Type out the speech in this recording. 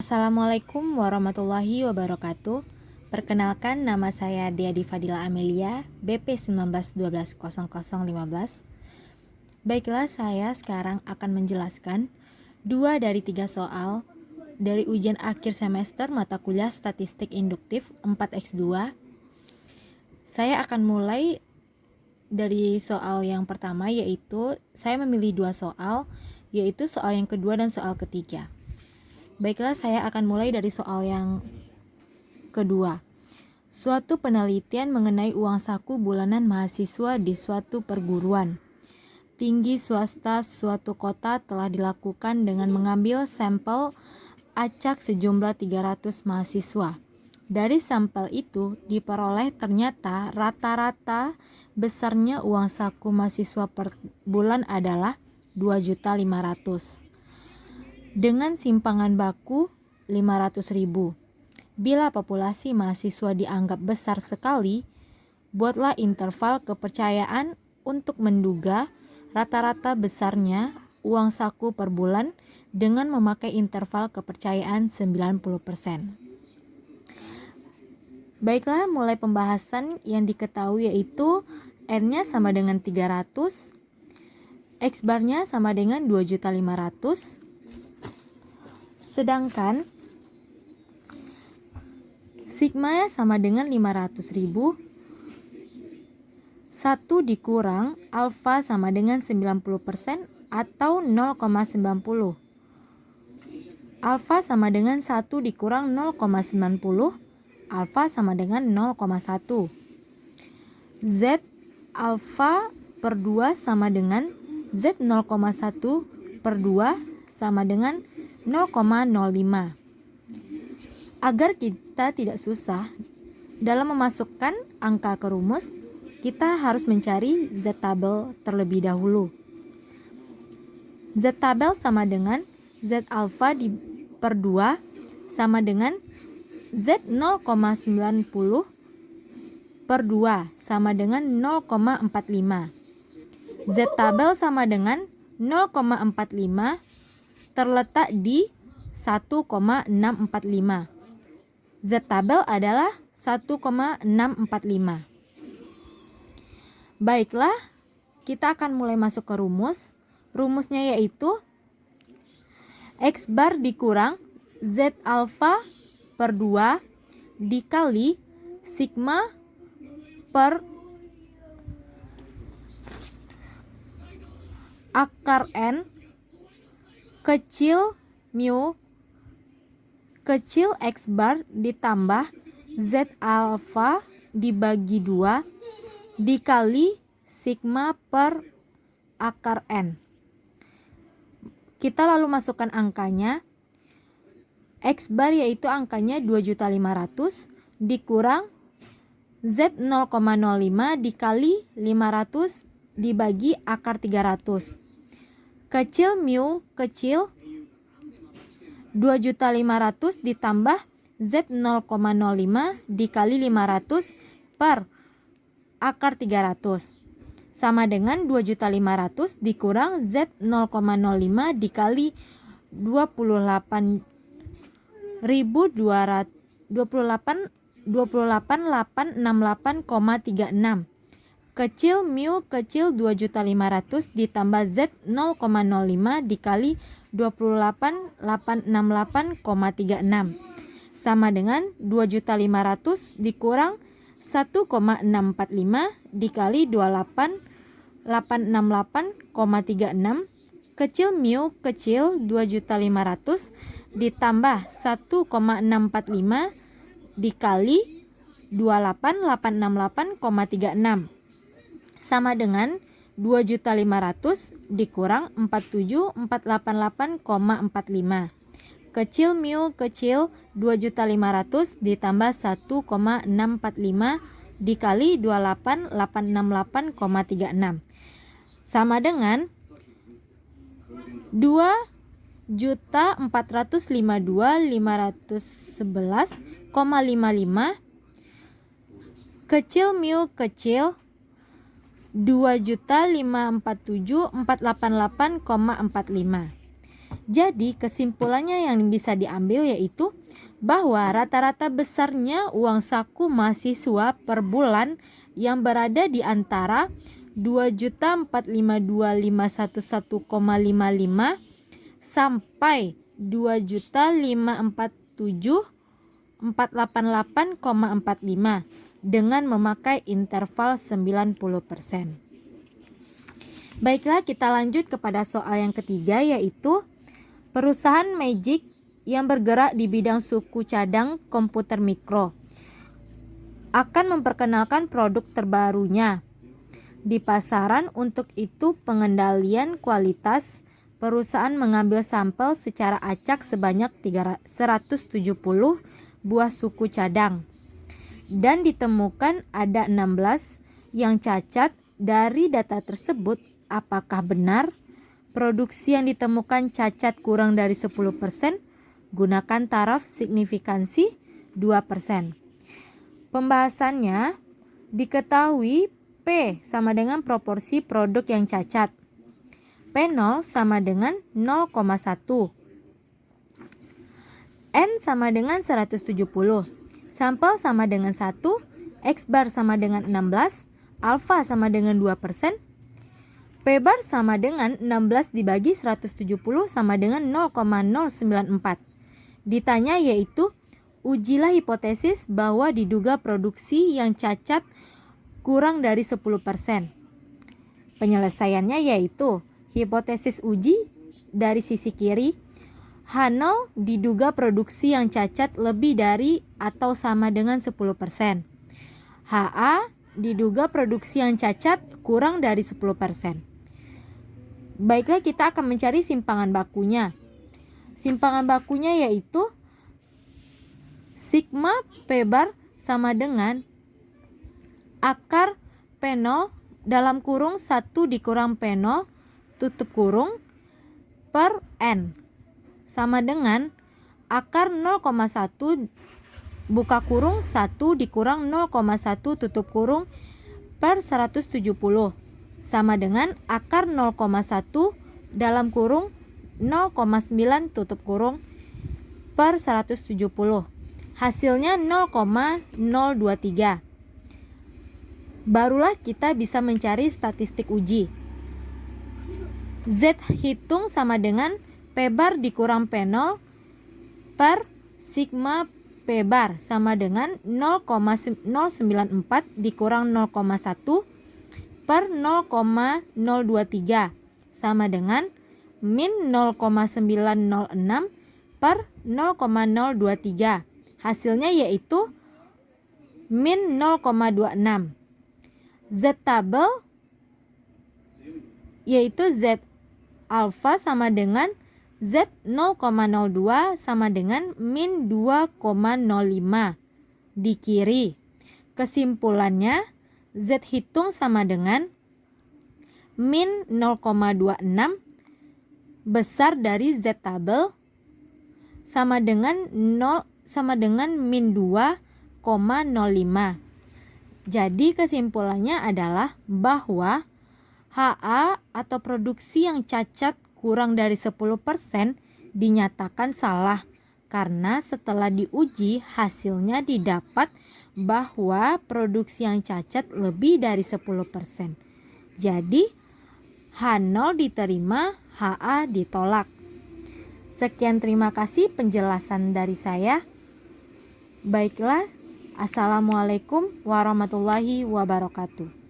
Assalamualaikum warahmatullahi wabarakatuh. Perkenalkan, nama saya Diadi Fadila Amelia, BP 19120015. Baiklah, saya sekarang akan menjelaskan 2 dari 3 soal dari ujian akhir semester mata kuliah Statistik Induktif 4X2. Saya akan mulai dari soal yang pertama, yaitu saya memilih 2 soal, yaitu soal yang kedua dan soal ketiga. Baiklah, saya akan mulai dari soal yang kedua. Suatu penelitian mengenai uang saku bulanan mahasiswa di suatu perguruan tinggi swasta suatu kota telah dilakukan dengan mengambil sampel acak sejumlah 300 mahasiswa. Dari sampel itu diperoleh ternyata rata-rata besarnya uang saku mahasiswa per bulan adalah 2.500.000 dengan simpangan baku 500.000. Bila populasi mahasiswa dianggap besar sekali, buatlah interval kepercayaan untuk menduga rata-rata besarnya uang saku per bulan dengan memakai interval kepercayaan 90%. Baiklah, mulai pembahasan yang diketahui yaitu R-nya sama dengan 300, X-bar-nya sama dengan 2.500.000, sedangkan sigma-nya sama dengan 500.000. 1 dikurang alfa sama dengan 90% atau 0,90. Alfa sama dengan 1 dikurang 0,90. Alfa sama dengan 0,1. Z alfa per 2 sama dengan Z 0,1 per 2 sama dengan 0,05. Agar kita tidak susah dalam memasukkan angka ke rumus, kita harus mencari Z-tabel terlebih dahulu. Z-tabel sama dengan Z alfa per 2 sama dengan Z 0,90 per 2 sama dengan 0,45. Z-tabel sama dengan 0,45 terletak di 1,645. Z-tabel adalah 1,645. Baiklah, kita akan mulai masuk ke rumus. Rumusnya yaitu X bar dikurang Z alfa per 2 dikali sigma per akar N kecil mu kecil X bar ditambah Z alfa dibagi 2 dikali sigma per akar N. Kita lalu masukkan angkanya. X bar yaitu angkanya 2.500.000 dikurang Z 0,05 dikali 500 dibagi akar 300. Kecil mu kecil 2.500.000 ditambah Z 0,05 dikali 500 per akar 300 sama dengan 2.500.000 dikurang Z 0,05 dikali 28.868,36. Kecil mu kecil 2.500.000 ditambah Z 0,05 dikali 28.868,36 sama dengan 2.500.000 dikurang 1,645 dikali 28.868,36. Kecil mu kecil 2.500.000 ditambah 1,645 dikali 28.868,36 sama dengan 2.500.000 dikurang 47.488,45. Kecil mu kecil 2.500.000 ditambah 1,645 dikali 28.868,36 sama dengan 2.452.511,55. Kecil mu kecil 2.547.488,45. Jadi kesimpulannya yang bisa diambil yaitu bahwa rata-rata besarnya uang saku mahasiswa per bulan yang berada di antara 2.452.511,55 sampai 2.547.488,45 dengan memakai interval 90%. Baiklah, kita lanjut kepada soal yang ketiga, yaitu perusahaan Magic yang bergerak di bidang suku cadang komputer mikro akan memperkenalkan produk terbarunya di pasaran. Untuk itu, pengendalian kualitas, perusahaan mengambil sampel secara acak sebanyak 170 buah suku cadang dan ditemukan ada 16 yang cacat. Dari data tersebut, apakah benar produksi yang ditemukan cacat kurang dari 10%? Gunakan taraf signifikansi 2%. Pembahasannya, diketahui P sama dengan proporsi produk yang cacat. P0 sama dengan 0,1. N sama dengan 170. Sampel sama dengan 1. X bar sama dengan 16. Alfa sama dengan 2%. P bar sama dengan 16 dibagi 170 sama dengan 0,094. Ditanya yaitu, ujilah hipotesis bahwa diduga produksi yang cacat kurang dari 10%. Penyelesaiannya yaitu, hipotesis uji dari sisi kiri, H0 diduga produksi yang cacat lebih dari atau sama dengan 10%. HA diduga produksi yang cacat kurang dari 10%. Baiklah, kita akan mencari simpangan bakunya. Simpangan bakunya yaitu sigma P bar sama dengan akar P0 dalam kurung 1 dikurang P0 tutup kurung per N sama dengan akar 0,1 buka kurung 1 dikurang 0,1 tutup kurung per 170 sama dengan akar 0,1 dalam kurung 0,9 tutup kurung per 170. Hasilnya 0,023. Barulah kita bisa mencari statistik uji. Z hitung sama dengan P bar dikurang P0 per sigma P bar sama dengan 0,094 dikurang 0,1 per 0,023 sama dengan min 0,906 per 0,023. Hasilnya yaitu min 0,26. Z tabel yaitu Z alfa sama dengan Z 0,02 sama dengan min 2,05 di kiri. Kesimpulannya, Z hitung sama dengan min 0,26 besar dari Z tabel sama dengan min 2,05. Jadi kesimpulannya adalah bahwa HA atau produksi yang cacat kurang dari 10% dinyatakan salah karena setelah diuji hasilnya didapat bahwa produksi yang cacat lebih dari 10%. Jadi H0 diterima, HA ditolak. Sekian, terima kasih penjelasan dari saya. Baiklah, Assalamualaikum warahmatullahi wabarakatuh.